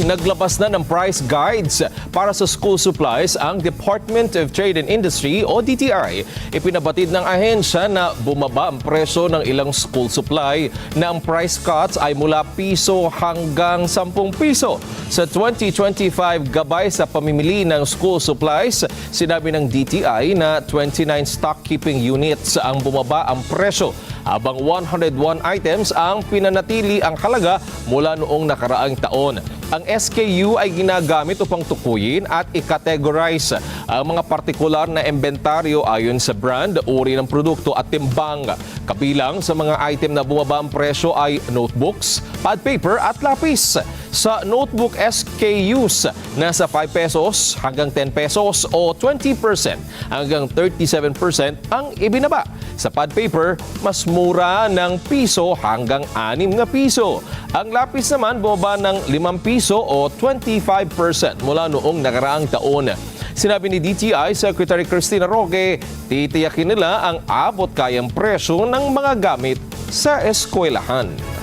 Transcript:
Naglabas na ng price guides para sa school supplies ang Department of Trade and Industry o DTI. Ipinabatid ng ahensya na bumaba ang presyo ng ilang school supply na ang price cuts ay mula piso hanggang 10 piso. Sa 2025 gabay sa pamimili ng school supplies, sinabi ng DTI na 29 stock keeping units ang bumaba ang presyo, habang 101 items ang pinanatili ang halaga mula noong nakaraang taon. Ang SKU ay ginagamit upang tukuyin at i-categorize ang mga partikular na inventaryo ayon sa brand, uri ng produkto at timbang. Kabilang sa mga item na bumaba ang presyo ay notebooks, pad paper at lapis. Sa notebook SKUs, nasa 5 pesos hanggang 10 pesos o 20% hanggang 37% ang ibinaba. Sa pad paper, mas mura ng piso hanggang 6 na piso. Ang lapis naman bumaba ng 5 piso o 25% mula noong nakaraang taon. Sinabi ni DTI Secretary Cristina Roque, titiyakin nila ang abot kayang presyo ng mga gamit sa eskwelahan.